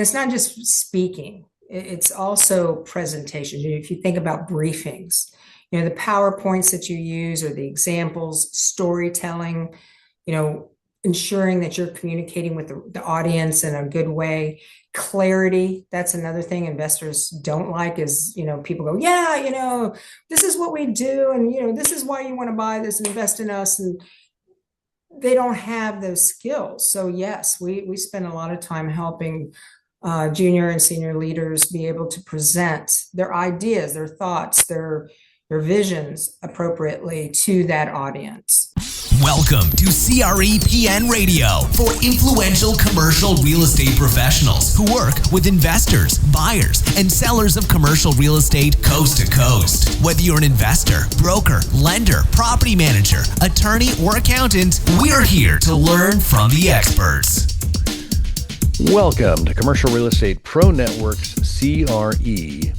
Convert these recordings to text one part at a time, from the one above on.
It's not just speaking, it's also presentation. If you think about briefings, the PowerPoints that you use or the examples, storytelling, ensuring that you're communicating with the audience in a good way. Clarity, that's another thing investors don't like is, people go, yeah, this is what we do. And, this is why you want to buy this, invest in us. And they don't have those skills. So yes, we spend a lot of time helping junior and senior leaders be able to present their ideas, their thoughts, their visions appropriately to that audience. Welcome to CRE Radio for influential commercial real estate professionals who work with investors, buyers, and sellers of commercial real estate coast to coast. Whether you're an investor, broker, lender, property manager, attorney, or accountant, we're here to learn from the experts. Welcome to Commercial Real Estate Pro Network's CRE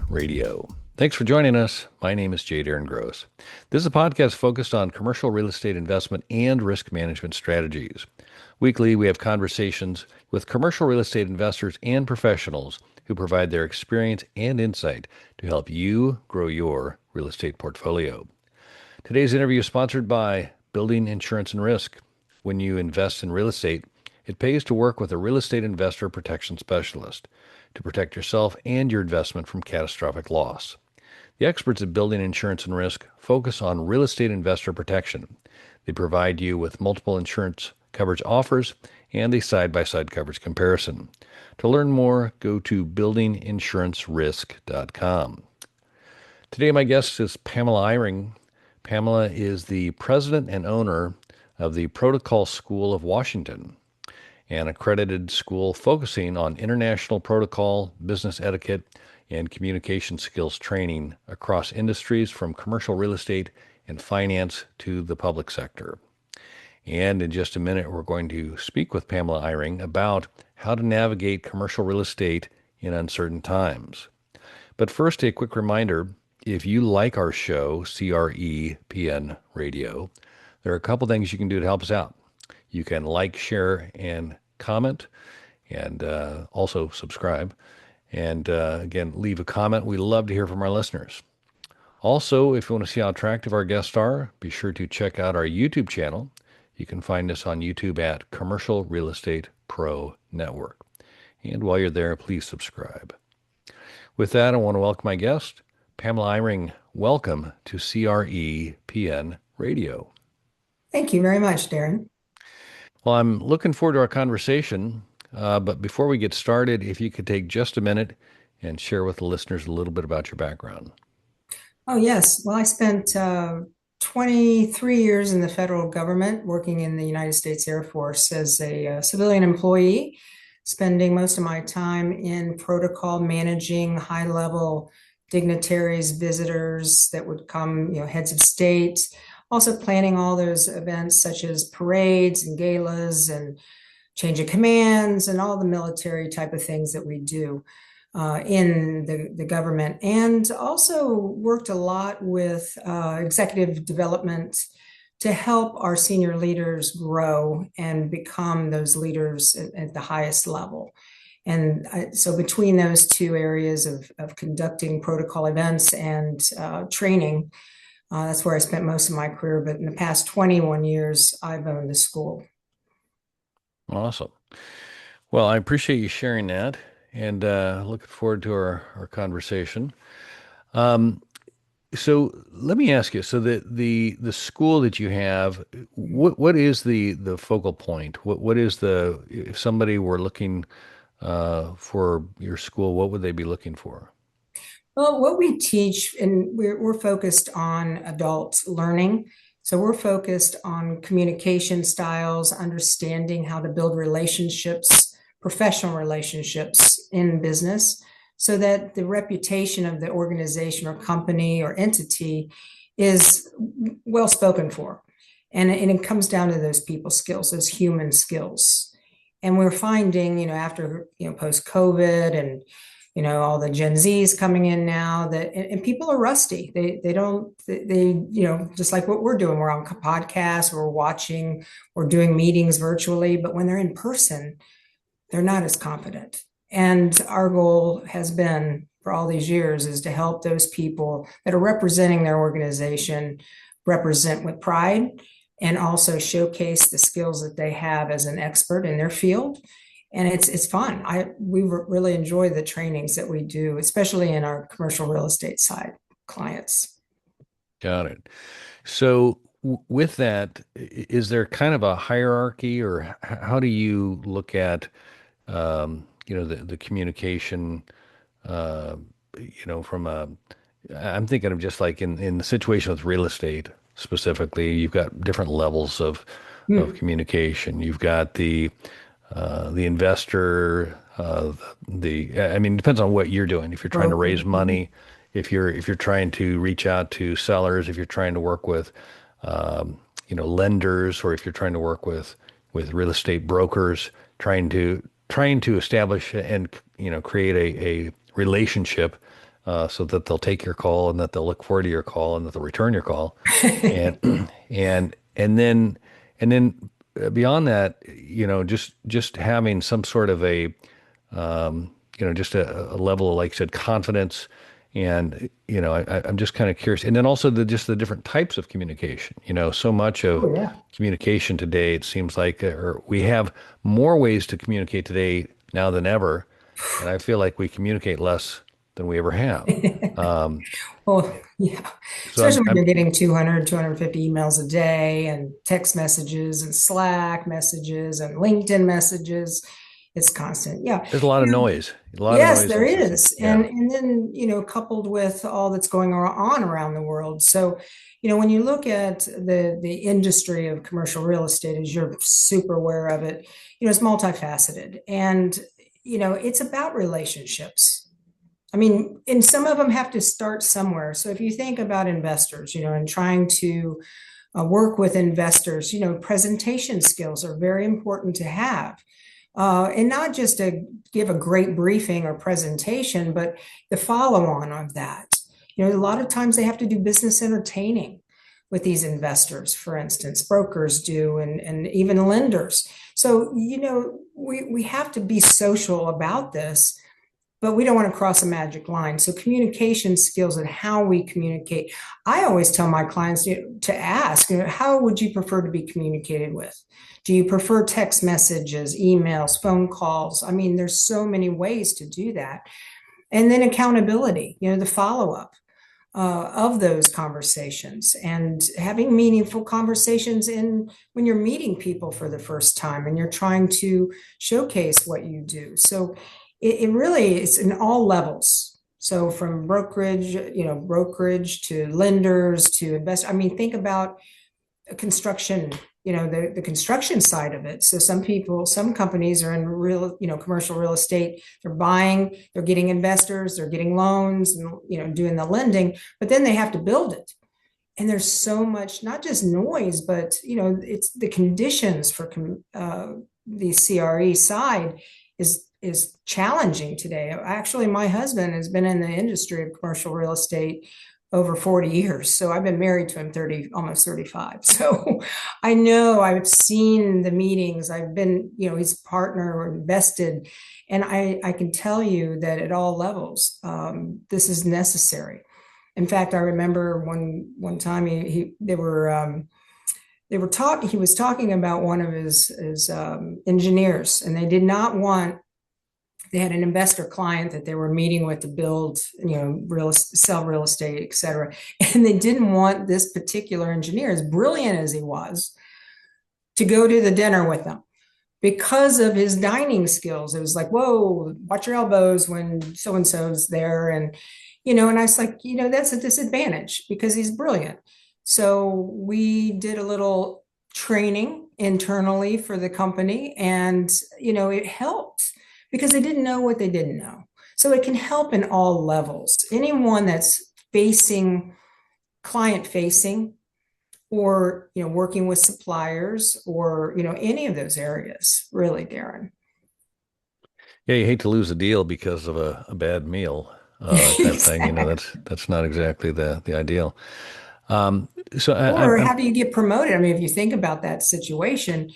Radio. Thanks for joining us. My name is J. Darren Gross. This is a podcast focused on commercial real estate investment and risk management strategies. Weekly, we have conversations with commercial real estate investors and professionals who provide their experience and insight to help you grow your real estate portfolio. Today's interview is sponsored by Building Insurance and Risk. When you invest in real estate, it pays to work with a real estate investor protection specialist to protect yourself and your investment from catastrophic loss. The experts at Building Insurance and Risk focus on real estate investor protection. They provide you with multiple insurance coverage offers and a side-by-side coverage comparison. To learn more, go to buildinginsurancerisk.com. Today, my guest is Pamela Eyring. Pamela is the president and owner of the Protocol School of Washington, an accredited school focusing on international protocol, business etiquette, and communication skills training across industries from commercial real estate and finance to the public sector. And in just a minute, we're going to speak with Pamela Eyring about how to navigate commercial real estate in uncertain times. But first, a quick reminder, if you like our show, CRE Radio, there are a couple things you can do to help us out. You can like, share, and comment, and also subscribe. And again, leave a comment. We love to hear from our listeners. Also, if you want to see how attractive our guests are, be sure to check out our YouTube channel. You can find us on YouTube at Commercial Real Estate Pro Network. And while you're there, please subscribe. With that, I want to welcome my guest, Pamela Eyring. Welcome to CRE Radio. Thank you very much, Darren. Well, I'm looking forward to our conversation. But before we get started, if you could take just a minute and share with the listeners a little bit about your background. Oh, yes. Well, I spent 23 years in the federal government working in the United States Air Force as a civilian employee, spending most of my time in protocol managing high-level dignitaries, visitors that would come, heads of state, also planning all those events such as parades and galas and change of commands and all the military type of things that we do in the government, and also worked a lot with executive development to help our senior leaders grow and become those leaders at the highest level. And so between those two areas of conducting protocol events and training, that's where I spent most of my career. But in the past 21 years, I've owned the school. Awesome. Well, I appreciate you sharing that, and looking forward to our conversation. So let me ask you, so the school that you have, what is the focal point? What is if somebody were looking for your school, what would they be looking for? Well, what we teach, and we're focused on adult learning. So we're focused on communication styles, understanding how to build relationships, professional relationships in business, so that the reputation of the organization or company or entity is well spoken for. And it comes down to those people skills, those human skills. And we're finding, after, post-COVID and all the Gen Zs coming in now, and people are rusty. They just like what we're doing. We're on podcasts, we're watching, we're doing meetings virtually, but when they're in person, they're not as confident. And our goal has been for all these years is to help those people that are representing their organization represent with pride and also showcase the skills that they have as an expert in their field. And it's fun. We really enjoy the trainings that we do, especially in our commercial real estate side clients. Got it. So with that, is there kind of a hierarchy, or how do you look at, the communication, uh, from I'm thinking of just like in the situation with real estate specifically, you've got different levels of Mm. communication. You've got the investor, I mean, it depends on what you're doing. If you're trying to Broker. raise money, if you're trying to reach out to sellers, if you're trying to work with, lenders, or if you're trying to work with real estate brokers, trying to establish and create a relationship, so that they'll take your call and that they'll look forward to your call and that they'll return your call, and and then beyond that, just having some sort of just a level of, like you said, confidence. And, I'm just kind of curious. And then also just the different types of communication. So much of Oh, yeah. communication today, it seems like, or we have more ways to communicate today now than ever. And I feel like we communicate less than we ever have. Well, yeah, So especially I'm, when you're I'm getting 200, 250 emails a day and text messages and Slack messages and LinkedIn messages. It's constant. Yeah. there's a lot of Yes, noise there in the system. is. Yeah. And then, coupled with all that's going on around the world. So, when you look at the industry of commercial real estate, as you're super aware of it, it's multifaceted. And, it's about relationships. I mean, and some of them have to start somewhere. So if you think about investors, and trying to work with investors, presentation skills are very important to have. And not just to give a great briefing or presentation, but the follow on of that. A lot of times they have to do business entertaining with these investors, for instance, brokers do, and even lenders. So, we have to be social about this, but we don't want to cross a magic line. So communication skills and how we communicate. I always tell my clients, to ask, how would you prefer to be communicated with? Do you prefer text messages, emails, phone calls? I mean, there's so many ways to do that. And then accountability, the follow up of those conversations and having meaningful conversations in when you're meeting people for the first time and you're trying to showcase what you do. So it really is in all levels. So from brokerage to lenders to invest. I mean, think about construction, the construction side of it. So some companies are in real, commercial real estate. They're getting investors, they're getting loans and, doing the lending, but then they have to build it. And there's so much, not just noise, but, it's the conditions for the CRE side is challenging today. Actually, my husband has been in the industry of commercial real estate over 40 years. So I've been married to him 30, almost 35. So I know I've seen the meetings. I've been, his partner or invested. And I can tell you that at all levels, this is necessary. In fact, I remember one time he was talking about one of his engineers, and they had an investor client that they were meeting with to build, sell real estate, et cetera. And they didn't want this particular engineer, as brilliant as he was, to go to the dinner with them because of his dining skills. It was like, whoa, watch your elbows when so-and-so's there. And I was like, that's a disadvantage because he's brilliant. So we did a little training internally for the company, and, it helped because they didn't know what they didn't know. So it can help in all levels. Anyone that's client facing, or, working with suppliers, or, any of those areas, really, Darren. Yeah, you hate to lose a deal because of a bad meal, type thing. Exactly. That's not exactly the ideal. Um, so Or I'm how do you get promoted? I mean, if you think about that situation,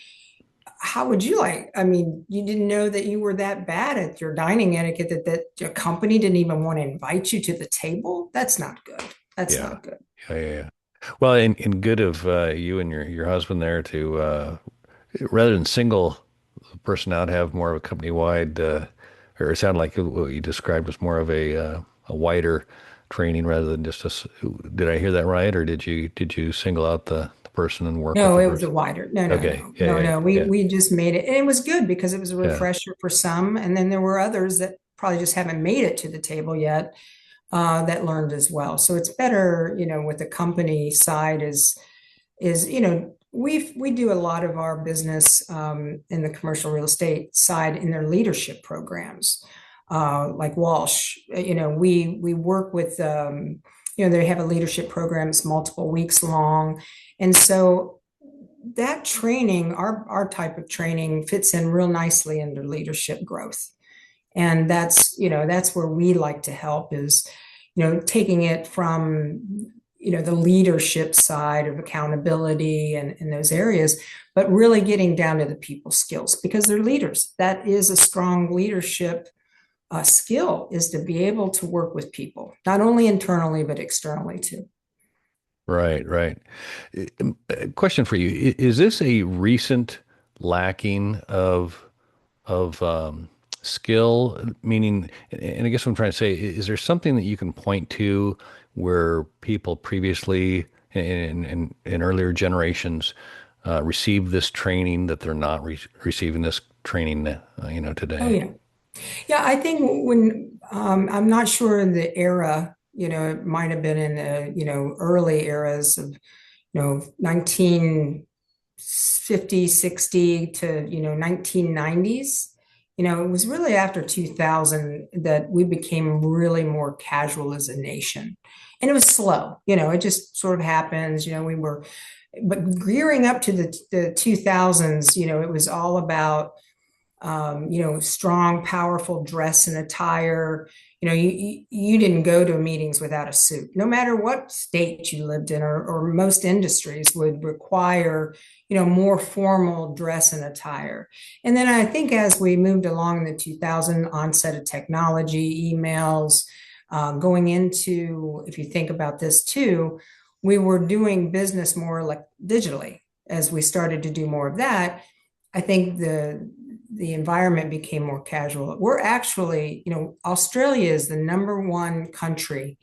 how would you like? I mean, you didn't know that you were that bad at your dining etiquette that your company didn't even want to invite you to the table? That's not good. That's Yeah. not good. Yeah. Well, and good of you and your husband there to rather than single the person out, have more of a company wide, or it sounded like what you described was more of a wider training rather than just did I hear that right, or did you single out the person and work with No, the it was a person? wider. No, no, Okay. no, no, Yeah. no. Yeah. We just made it, and it was good because it was a Yeah. refresher for some, and then there were others that probably just haven't made it to the table yet, that learned as well. So it's better, with the company side is we do a lot of our business in the commercial real estate side in their leadership programs, like Walsh. We work with they have a leadership program. It's multiple weeks long, and so that training, our type of training, fits in real nicely into leadership growth. And that's where we like to help is taking it from the leadership side of accountability and in those areas, but really getting down to the people skills because they're leaders. That is a strong leadership skill, is to be able to work with people, not only internally but externally too. Right. Right. Question for you: Is this a recent lacking of skill? Meaning, and I guess what I'm trying to say is there something that you can point to where people previously in earlier generations received this training that they're not receiving this training, Oh today? yeah. Yeah, I think when I'm not sure in the era, it might have been in the, early eras of, 1950, 60 to, 1990s. It was really after 2000 that we became really more casual as a nation. And it was slow, it just sort of happens, but gearing up to the 2000s, it was all about strong, powerful dress and attire. You didn't go to meetings without a suit, no matter what state you lived in, or most industries would require, more formal dress and attire. And then I think as we moved along in the 2000 onset of technology, emails, going into, if you think about this too, we were doing business more like digitally as we started to do more of that. I think the environment became more casual. We're actually, Australia is the number one country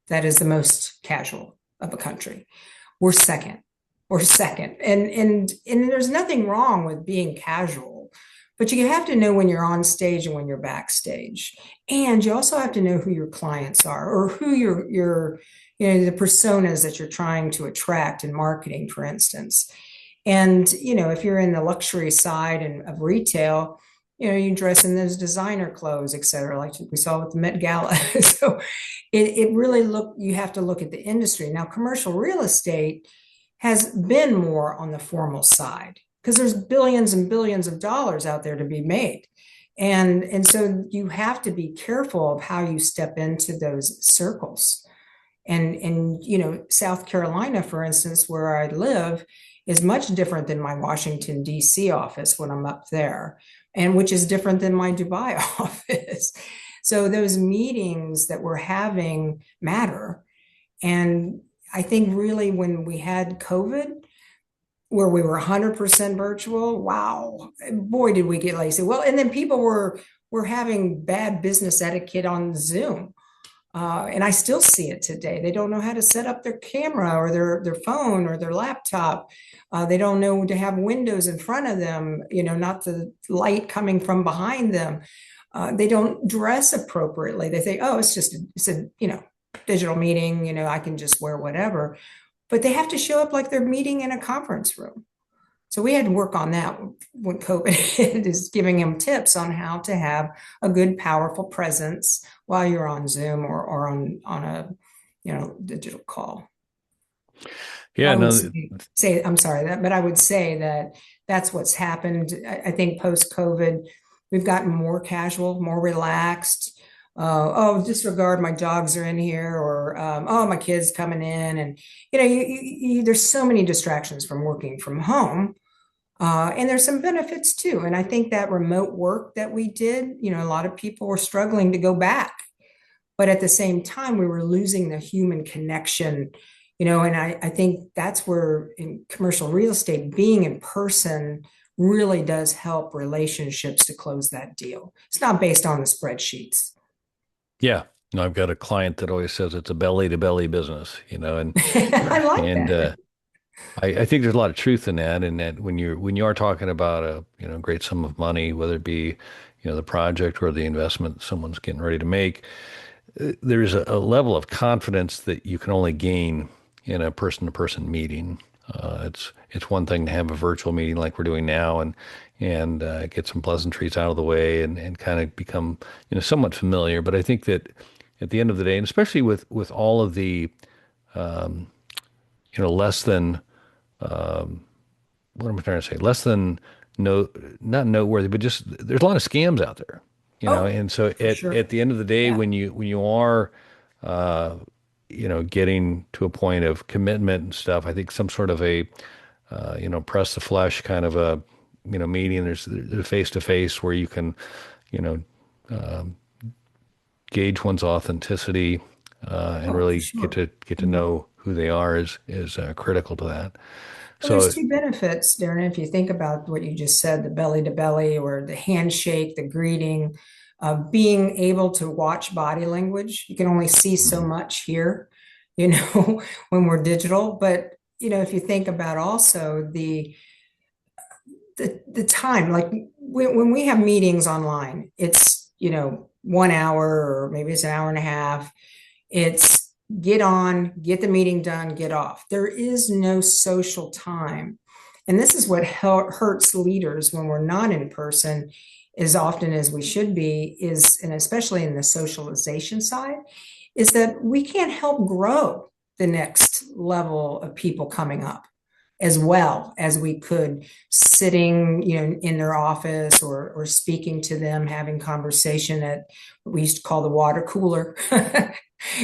that is the most casual of a country. We're second. We're second. And there's nothing wrong with being casual, but you have to know when you're on stage and when you're backstage. And you also have to know who your clients are, or who your the personas that you're trying to attract in marketing, for instance. And, if you're in the luxury side and of retail, you dress in those designer clothes, et cetera, like we saw with the Met Gala. So it really you have to look at the industry. Now, commercial real estate has been more on the formal side because there's billions and billions of dollars out there to be made. And so you have to be careful of how you step into those circles. And South Carolina, for instance, where I live, is much different than my Washington, D.C. office when I'm up there, and which is different than my Dubai office. So those meetings that we're having matter. And I think really when we had COVID, where we were 100% virtual, wow, boy, did we get lazy. Well, and then people were having bad business etiquette on Zoom. And I still see it today. They don't know how to set up their camera or their phone or their laptop. They don't know to have windows in front of them, not the light coming from behind them. They don't dress appropriately. They think, oh, it's a digital meeting, I can just wear whatever. But they have to show up like they're meeting in a conference room. So we had to work on that when COVID hit, is giving them tips on how to have a good, powerful presence while you're on Zoom or on a digital call. Yeah. I would No. say I'm sorry that, but I would say that that's what's happened. I think post COVID, we've gotten more casual, more relaxed. Oh, disregard, my dogs are in here, or oh, my kids coming in, and there's so many distractions from working from home, And there's some benefits too. And I think that remote work that we did, a lot of people were struggling to go back, but at the same time, we were losing the human connection, and I think that's where in commercial real estate, being in person really does help relationships to close that deal. It's not based on the spreadsheets. Yeah. No, I've got a client that always says it's a belly to belly business, I like and that. I think there's a lot of truth in that, and that when you are talking about a great sum of money, whether it be the project or the investment someone's getting ready to make, there's a level of confidence that you can only gain in a person-to-person meeting. It's one thing to have a virtual meeting like we're doing now, and get some pleasantries out of the way, and kind of become somewhat familiar. But I think that at the end of the day, and especially with all of the less than what am I trying to say? Less than no, not noteworthy, but just there's a lot of scams out there, Oh, And so for at sure. the end of the day, Yeah. when you are, uh, getting to a point of commitment and stuff, I think some sort of a, press the flesh kind of a, meeting. There's face to face where you can, you know, gauge one's authenticity, and Oh, for really get sure. to Mhm. know who they are is critical to that. Well, there's So. two benefits, Darren. If you think about what you just said, the belly to belly or the handshake, the greeting, being able to watch body language. You can only see so Mhm. much here, when we're digital. But, if you think about also the time, like when we have meetings online, it's, 1 hour or maybe it's an hour and a half. It's get on, get the meeting done, get off. There is no social time. And this is what hurts leaders when we're not in person as often as we should be, and especially in the socialization side, is that we can't help grow the next level of people coming up as well as we could sitting, in their office, or speaking to them, having conversation at what we used to call the water cooler.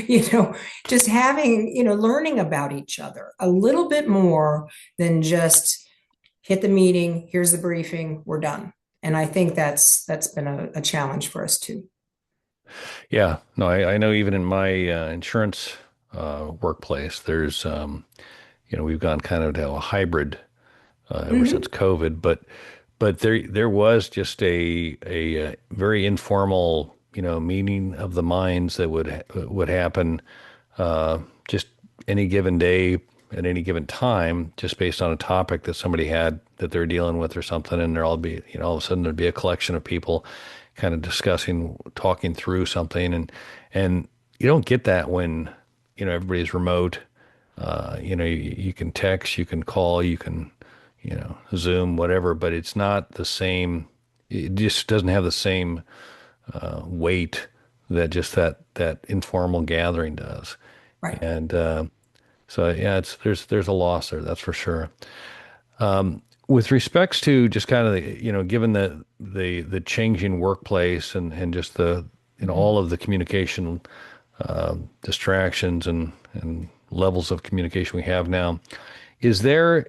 you know, just having, learning about each other a little bit more than just hit the meeting, here's the briefing, we're done. And I think that's been a challenge for us too. Yeah, no, I know even in my insurance workplace, there's, we've gone kind of to a hybrid ever since Mm-hmm. COVID, but there was just a very informal, meeting of the minds that would happen just any given day at any given time, just based on a topic that somebody had that they're dealing with or something, and all of a sudden there'd be a collection of people kind of discussing, talking through something, and you don't get that when everybody's remote. You can text, you can call, you can Zoom, whatever, but it's not the same. It just doesn't have the same weight that just that informal gathering does. Right. And so yeah, there's a loss there, that's for sure. With respects to just kind of given the changing workplace and just the Mhm. all of the communication distractions and levels of communication we have now, is there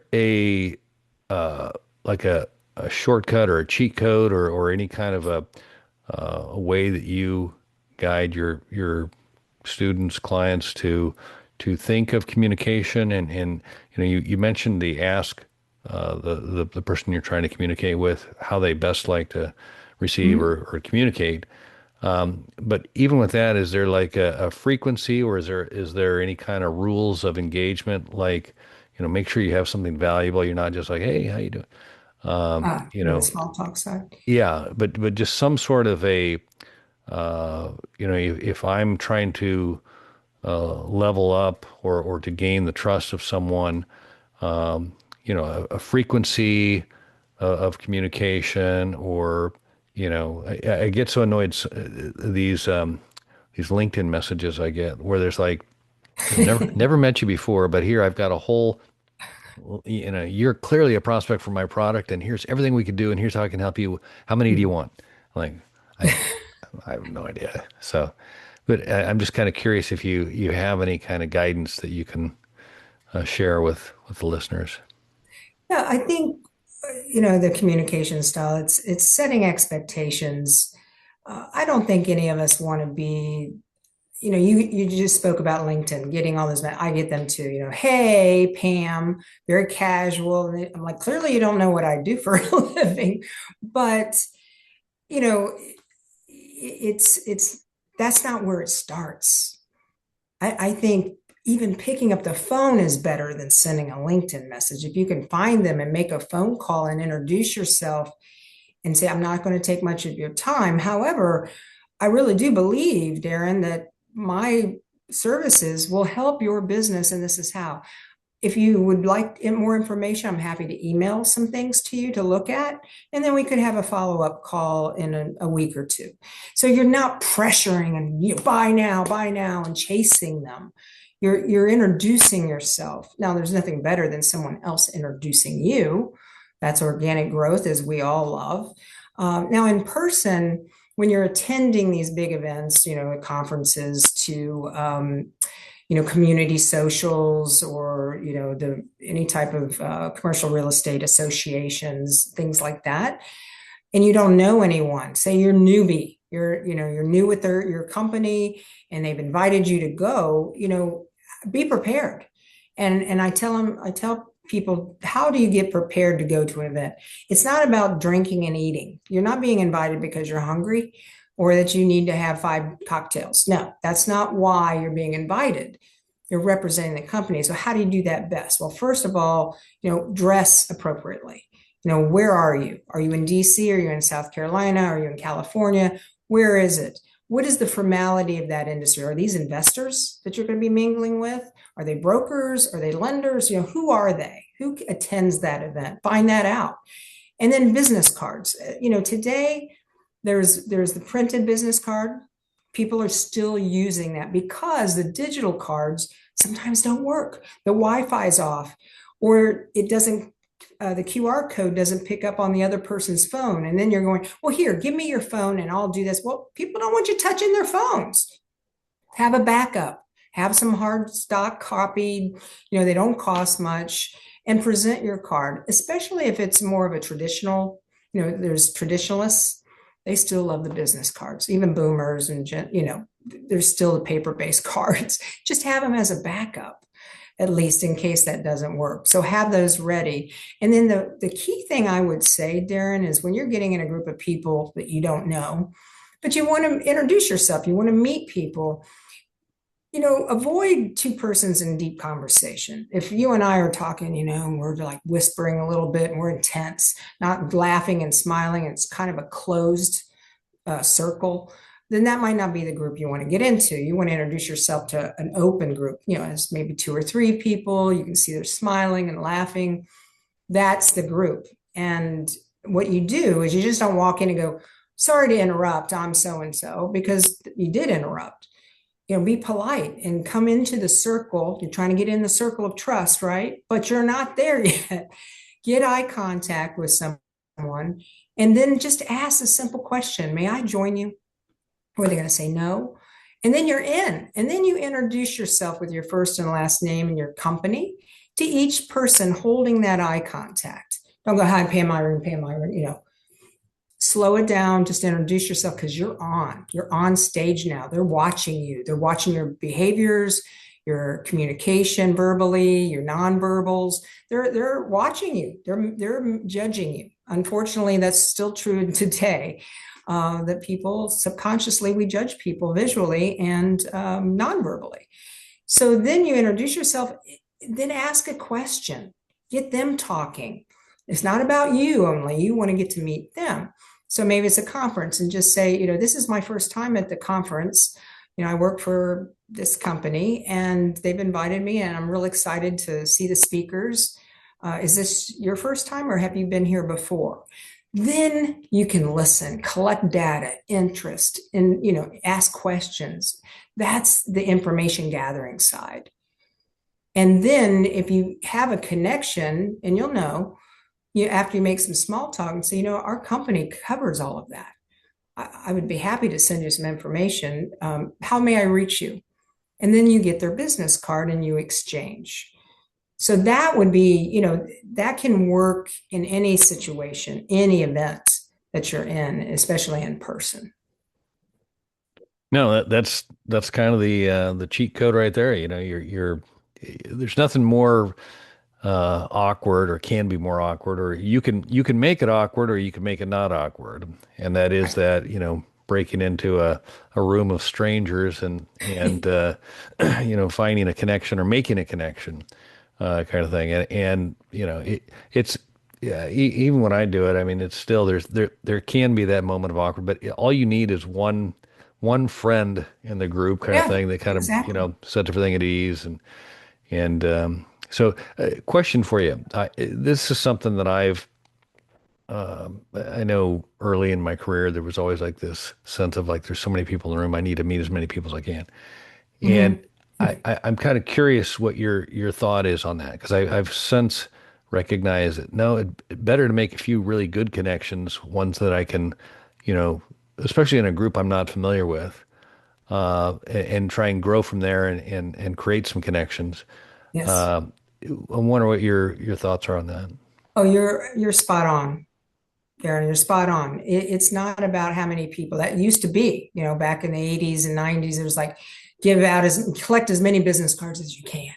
like a shortcut or a cheat code or any kind of a way that you guide your students, clients to think of communication and you mentioned the ask the person you're trying to communicate with how they best like to receive Mhm. or communicate. But even with that, is there like a frequency or is there any kind of rules of engagement? Like, make sure you have something valuable. You're not just like, hey, how you doing? You For the know, small talk side. yeah, but just some sort of a, if I'm trying to level up or to gain the trust of someone, a frequency of communication or, I get so annoyed these LinkedIn messages I get where there's like, never met you before, but here I've got a whole, you're clearly a prospect for my product, and here's everything we could do, and here's how I can help you. How many do you want? Like, I I have no idea. So, but I'm just kind of curious if you have any kind of guidance that you can share with the listeners. Yeah, I think the communication style, it's setting expectations. I don't think any of us want to be, you just spoke about LinkedIn, getting all those, I get them too, hey, Pam, very casual. And I'm like, clearly you don't know what I do for a living, but you know, it's that's not where it starts. I think even picking up the phone is better than sending a LinkedIn message. If you can find them and make a phone call and introduce yourself and say, I'm not going to take much of your time. However, I really do believe, Darren, that my services will help your business, and this is how. If you would like more information, I'm happy to email some things to you to look at, and then we could have a follow-up call in a week or two. So you're not pressuring and buy now, and chasing them. You're introducing yourself. Now, there's nothing better than someone else introducing you. That's organic growth, as we all love. Now, in person, when you're attending these big events, conferences to community socials, or any type of commercial real estate associations, things like that, and you don't know anyone, say you're newbie, you're new with your company, and they've invited you to go, be prepared. And I tell people, how do you get prepared to go to an event? It's not about drinking and eating. You're not being invited because you're hungry or that you need to have 5 cocktails. No, that's not why you're being invited. You're representing the company. So how do you do that best? Well, first of all, dress appropriately. Where are you? Are you in DC? Are you in South Carolina? Are you in California? Where is it? What is the formality of that industry? Are these investors that you're going to be mingling with? Are they brokers? Are they lenders? Who are they? Who attends that event? Find that out. And then business cards. Today there's the printed business card. People are still using that because the digital cards sometimes don't work. The Wi-Fi is off, or it doesn't. The QR code doesn't pick up on the other person's phone. And then you're going, well, here, give me your phone and I'll do this. Well, people don't want you touching their phones. Have a backup, have some hard stock copied, they don't cost much, and present your card, especially if it's more of a traditional, there's traditionalists, they still love the business cards, even boomers, and, there's still the paper-based cards. Just have them as a backup, at least in case that doesn't work. So have those ready. And then the key thing I would say, Darren, is when you're getting in a group of people that you don't know, but you want to introduce yourself, you want to meet people, avoid 2 persons in deep conversation. If you and I are talking, and we're like whispering a little bit and we're intense, not laughing and smiling, it's kind of a closed circle, then that might not be the group you want to get into. You want to introduce yourself to an open group, as maybe 2 or 3 people. You can see they're smiling and laughing. That's the group. And what you do is you just don't walk in and go, sorry to interrupt, I'm so-and-so, because you did interrupt. Be polite and come into the circle. You're trying to get in the circle of trust, right? But you're not there yet. Get eye contact with someone and then just ask a simple question. May I join you? Or are they going to say no? And then you're in. And then you introduce yourself with your first and last name and your company to each person holding that eye contact. Don't go, hi, Pam Eyring, Slow it down, just introduce yourself, because you're on stage now. They're watching you. They're watching your behaviors, your communication verbally, your nonverbals. They're watching you. They're judging you. Unfortunately, that's still true today. That people subconsciously, we judge people visually and non-verbally. So then you introduce yourself, then ask a question, get them talking. It's not about you only, you want to get to meet them. So maybe it's a conference and just say, this is my first time at the conference. I work for this company and they've invited me and I'm real excited to see the speakers. Is this your first time or have you been here before? Then you can listen, collect data, interest, and ask questions. That's the information gathering side. And then if you have a connection, and you'll know, after you make some small talk and say, our company covers all of that. I would be happy to send you some information. How may I reach you? And then you get their business card and you exchange. So that would be, that can work in any situation, any event that you're in, especially in person. No, that's kind of the cheat code right there. You're there's nothing more awkward or can be more awkward, or you can make it awkward or you can make it not awkward. And that is Right. that, breaking into a room of strangers and finding a connection or making a connection, kind of thing. And it's yeah, even when I do it, I mean, it's still there can be that moment of awkward, but all you need is one friend in the group kind of Yeah, thing that kind of, exactly. sets everything at ease. And question for you. This is something that I know early in my career, there was always like this sense of like, there's so many people in the room. I need to meet as many people as I can. And Mhm. I'm kind of curious what your thought is on that, because I've since recognized that no, better to make a few really good connections, ones that I can, you know, especially in a group I'm not familiar with, and try and grow from there and create some connections. Yes. Uh, I wonder what your thoughts are on that. Oh, you're spot on, Karen. You're spot on. It's not about how many people that used to be. Back in the 80s and 90s, it was like collect as many business cards as you can.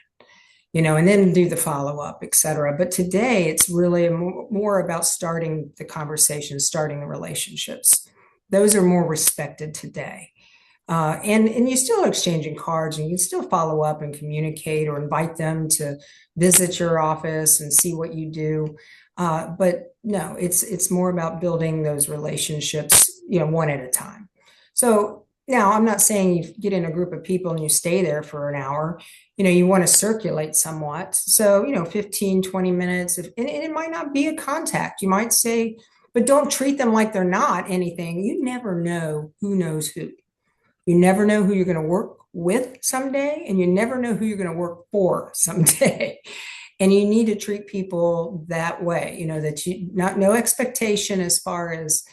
And then do the follow up, et cetera. But today, it's really more about starting the conversation, starting the relationships. Those are more respected today. And you're still exchanging cards, and you can still follow up and communicate or invite them to visit your office and see what you do. But no, it's more about building those relationships, one at a time. So now I'm not saying you get in a group of people and you stay there for an hour. You want to circulate somewhat. So, 15, 20 minutes, and it might not be a contact. You might say, but don't treat them like they're not anything. You never know who knows who. You never know who you're going to work with someday, and you never know who you're going to work for someday. And you need to treat people that way, that you not no expectation as far as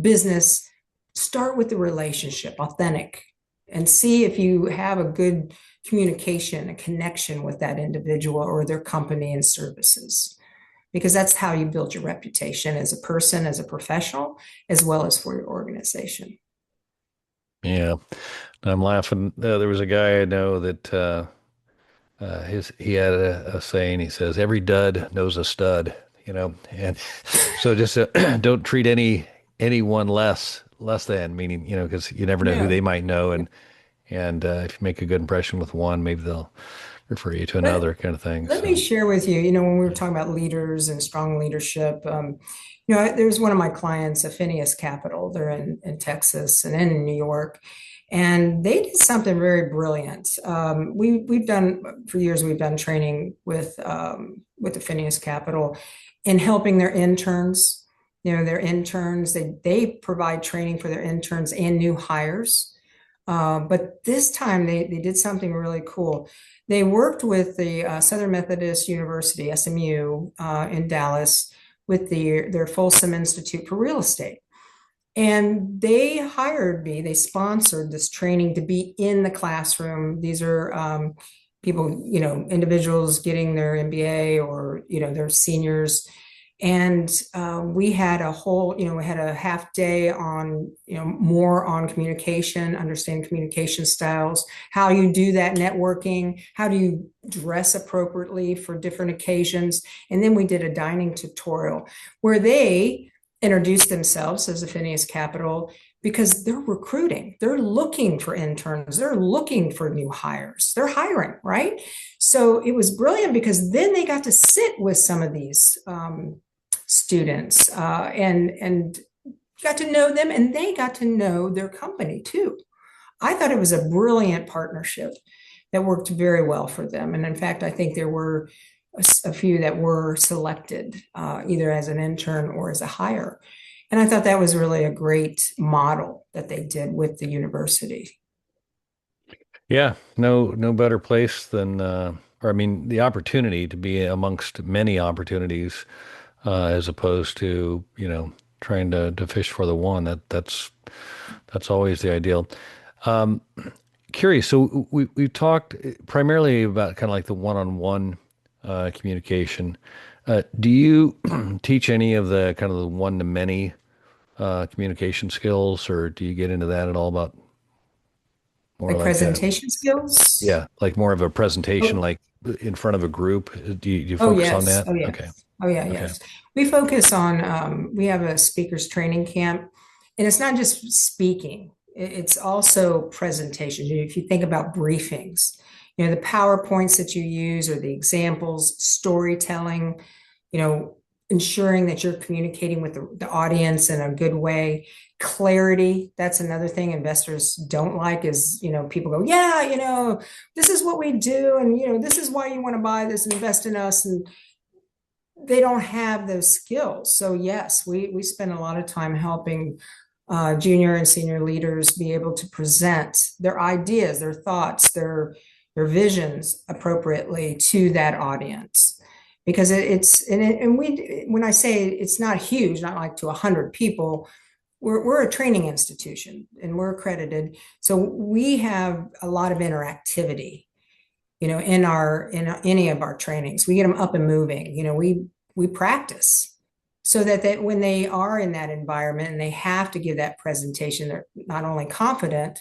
business. Start with the relationship, authentic, and see if you have a good communication, a connection with that individual or their company and services. Because that's how you build your reputation as a person, as a professional, as well as for your organization. Yeah, I'm laughing. There was a guy I know that he had a saying. He says, "Every dud knows a stud," and so just don't treat anyone less than, meaning, because you never know who Yeah. they might know, and if you make a good impression with one, maybe they'll refer you to Let, another kind of thing. let me So share with you, when we were talking about leaders and strong leadership, there's one of my clients, Phineas Capital. They're in Texas and in New York. And they did something very brilliant. We've done for years. We've done training with the Phineas Capital in helping their interns. Their interns. They provide training for their interns and new hires. But this time they did something really cool. They worked with the Southern Methodist University, SMU, in Dallas, with their Folsom Institute for Real Estate. And they hired me, they sponsored this training to be in the classroom. These are people, individuals getting their MBA or, their seniors. And we had we had a half day on, more on communication, understand communication styles, how you do that networking, how do you dress appropriately for different occasions. And then we did a dining tutorial where they introduced themselves as a Phineas Capital because they're recruiting. They're looking for interns. They're looking for new hires. They're hiring, right? So it was brilliant because then they got to sit with some of these students and got to know them, and they got to know their company too. I thought it was a brilliant partnership that worked very well for them. And in fact, I think there were a few that were selected either as an intern or as a hire. And I thought that was really a great model that they did with the university. yeah, no better place than, or I mean, the opportunity to be amongst many opportunities, as opposed to, trying to fish for the one. That's always the ideal. Um, Curious. So we talked primarily about kind of like the one-on-one communication. Do you teach any of the kind of the one-to-many communication skills, or do you get into that at all about more Like like presentation skills? yeah, like more of a presentation, Oh, like in front of a group? Do you oh focus on yes. that? Oh Okay. yes. Oh yeah, Okay. yes. We focus on we have a speakers training camp, and it's not just speaking, it's also presentations. If you think about briefings, the PowerPoints that you use or the examples, storytelling, ensuring that you're communicating with the audience in a good way. Clarity, that's another thing investors don't like is, people go, yeah, this is what we do, and this is why you want to buy this, invest in us, and they don't have those skills. So yes, we spend a lot of time helping junior and senior leaders be able to present their ideas, their thoughts, their visions appropriately to that audience. Because and we, when I say it's not huge, not like to 100 people, we're a training institution and we're accredited. So we have a lot of interactivity, in any of our trainings. We get them up and moving. We practice so that when they are in that environment and they have to give that presentation, they're not only confident,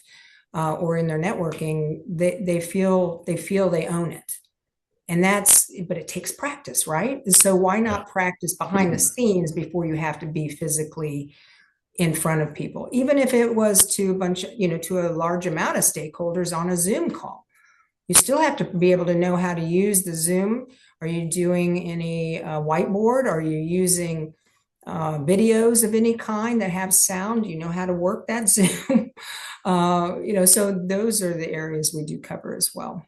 or in their networking, they feel they own it. And but it takes practice, right? So why Yeah. not practice behind the scenes before you have to be physically in front of people, even if it was to to a large amount of stakeholders on a Zoom call. You still have to be able to know how to use the Zoom. Are you doing any whiteboard? Are you using videos of any kind that have sound? You know how to work that Zoom. So those are the areas we do cover as well.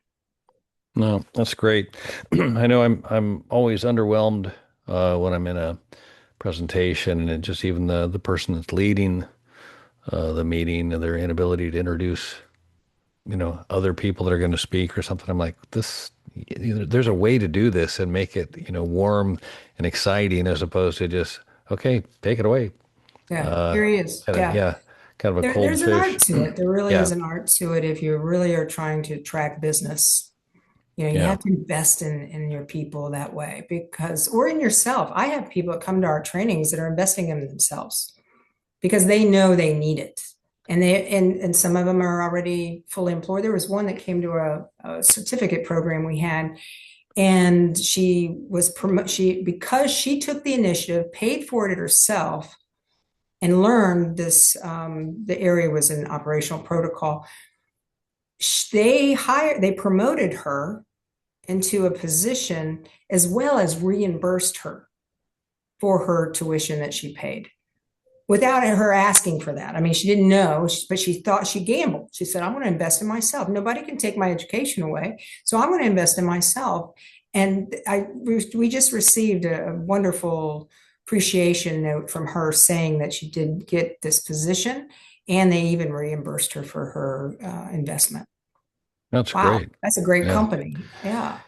No, that's great. I know I'm always underwhelmed when I'm in a presentation, and it just even the person that's leading the meeting and their inability to introduce other people that are going to speak or something. I'm like, there's a way to do this and make it warm and exciting as opposed to just, okay, take it away. Yeah, Uh, here he is. kind of, Yeah. yeah, kind of a cold There's an fish. art to it. There really Yeah, is an art to it if you really are trying to attract business. You yeah, have to invest in your people that way or in yourself. I have people that come to our trainings that are investing in themselves because they know they need it. And some of them are already fully employed. There was one that came to a certificate program we had, and because she took the initiative, paid for it herself, and learned this. The area was an operational protocol. They promoted her into a position as well as reimbursed her for her tuition that she paid without her asking for that. I mean, she didn't know, but she thought she gambled. She said, I'm going to invest in myself. Nobody can take my education away. So I'm going to invest in myself. And we just received a wonderful appreciation note from her saying that she did get this position and they even reimbursed her for her investment. that's Wow, great. that's a great Yeah. company. Yeah.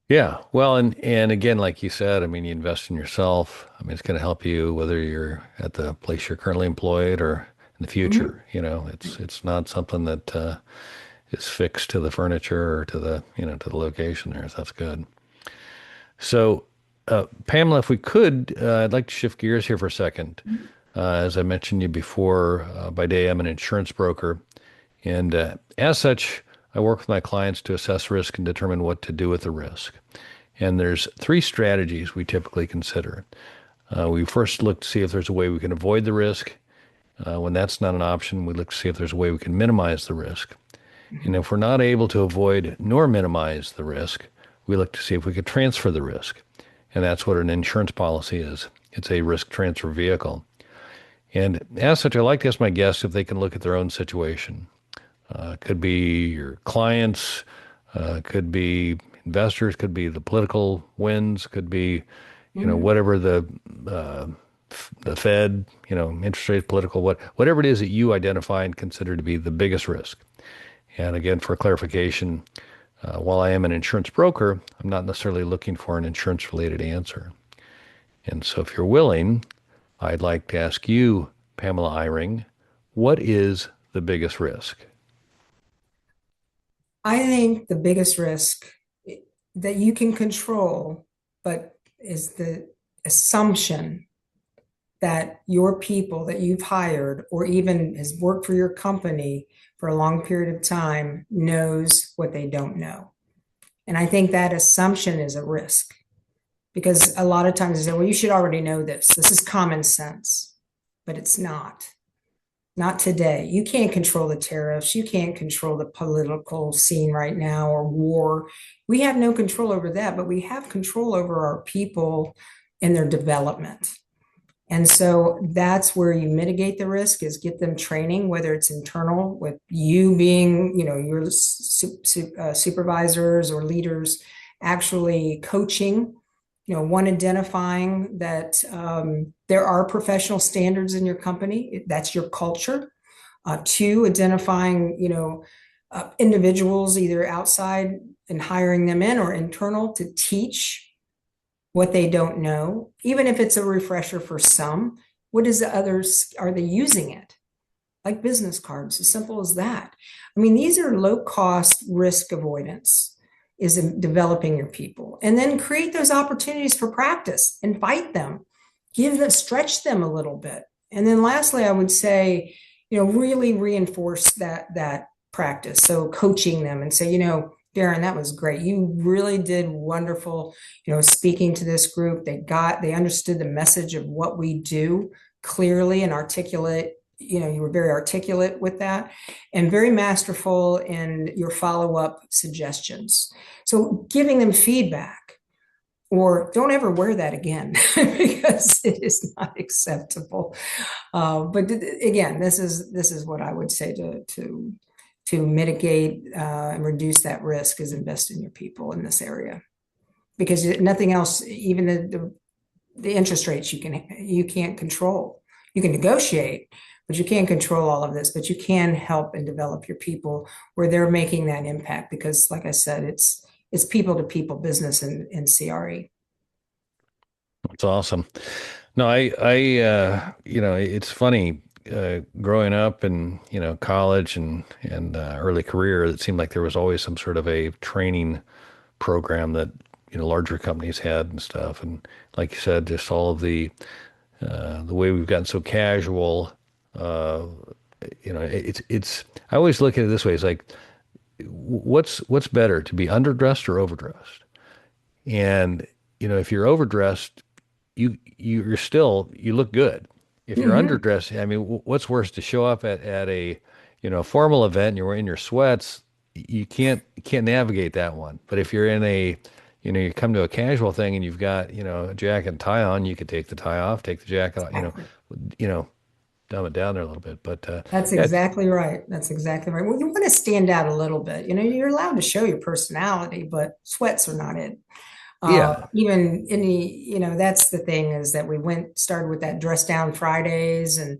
Yeah. Well, and again, like you said, I mean, you invest in yourself. I mean, it's going to help you whether you're at the place you're currently employed or in the Mhm. future. It's not something that is fixed to the furniture or to the location there. So that's good. So, Pamela, if we could, I'd like to shift gears here for a second. As I mentioned you before, by day I'm an insurance broker, and as such, I work with my clients to assess risk and determine what to do with the risk. And there's three strategies we typically consider. We first look to see if there's a way we can avoid the risk. When that's not an option, we look to see if there's a way we can minimize the risk. And if we're not able to avoid nor minimize the risk, we look to see if we could transfer the risk. And that's what an insurance policy is. It's a risk transfer vehicle. And as such, I like to ask my guests if they can look at their own situation. Could be your clients, could be investors, could be the political winds, could be, Mhm. whatever uh, the Fed, interest rate, political, whatever it is that you identify and consider to be the biggest risk. And again, for clarification, while I am an insurance broker, I'm not necessarily looking for an insurance related answer. And so if you're willing, I'd like to ask you, Pamela Eyring, what is the biggest risk? I think the biggest risk that you can control, but is the assumption that your people that you've hired or even has worked for your company for a long period of time knows what they don't know. And I think that assumption is a risk because a lot of times they say, well, you should already know this. This is common sense, but it's not. Not today. You can't control the tariffs. You can't control the political scene right now or war. We have no control over that, but we have control over our people and their development. And so that's where you mitigate the risk is get them training, whether it's internal with you being, your supervisors or leaders actually coaching, one, identifying that there are professional standards in your company. That's your culture. Two, identifying, individuals either outside and hiring them in or internal to teach what they don't know, even if it's a refresher for some. What is the others? Are they using it? Like business cards, as simple as that. I mean, these are low cost risk avoidance is in developing your people, and then create those opportunities for practice, invite them, stretch them a little bit. And then lastly, I would say, really reinforce that practice. So coaching them and say, Darren, that was great. You really did wonderful, speaking to this group. They understood the message of what we do clearly and articulate. You were very articulate with that and very masterful in your follow-up suggestions. So giving them feedback or don't ever wear that again because it is not acceptable. But again, this is what I would say to mitigate and reduce that risk is invest in your people in this area, because nothing else, even the interest rates you can't control. You can negotiate, but you can't control all of this, but you can help and develop your people where they're making that impact. Because like I said, it's people to people business in CRE. That's awesome. No, it's funny. Growing up in college and early career, it seemed like there was always some sort of a training program that larger companies had and stuff. And like you said, just all of the way we've gotten so casual. It's. I always look at it this way: it's like, what's better, to be underdressed or overdressed? And if you're overdressed, you look good. If you're underdressed, I mean, what's worse, to show up at a formal event and you're wearing your sweats? You can't navigate that one. But if you're in a you come to a casual thing and you've got a jacket and tie on, you could take the tie off, take the jacket off, dumb it down there a little bit. But That's exactly right. That's exactly right. Well, you want to stand out a little bit. You're allowed to show your personality, but sweats are not it. Yeah. Even any, that's the thing, is that we started with that dress down Fridays, and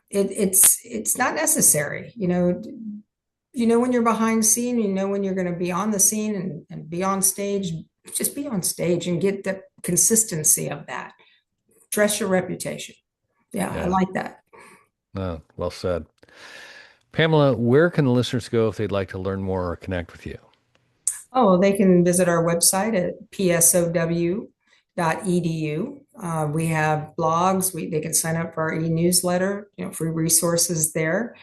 it's not necessary. When you're behind scene, when you're going to be on the scene and be on stage, just be on stage and get the consistency of that. Dress your reputation. Yeah. I like that. Oh, well said. Pamela, where can the listeners go if they'd like to learn more or connect with you? Oh, they can visit our website at psow.edu. We have blogs. They can sign up for our e-newsletter, free resources there.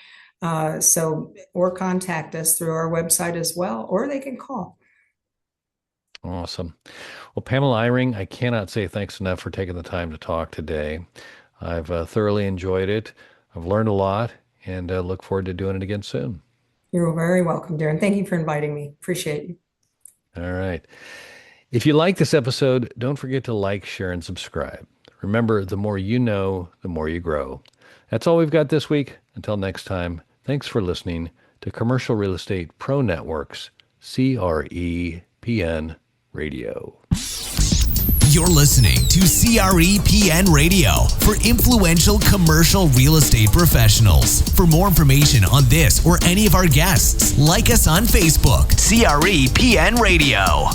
Or contact us through our website as well, or they can call. Awesome. Well, Pamela Eyring, I cannot say thanks enough for taking the time to talk today. I've thoroughly enjoyed it. I've learned a lot, and look forward to doing it again soon. You're very welcome, Darren. Thank you for inviting me. Appreciate you. All right. If you like this episode, don't forget to like, share, and subscribe. Remember, the more you know, the more you grow. That's all we've got this week. Until next time, thanks for listening to Commercial Real Estate Pro Network's CREPN Radio. You're listening to CREPN Radio for influential commercial real estate professionals. For more information on this or any of our guests, like us on Facebook, CREPN Radio.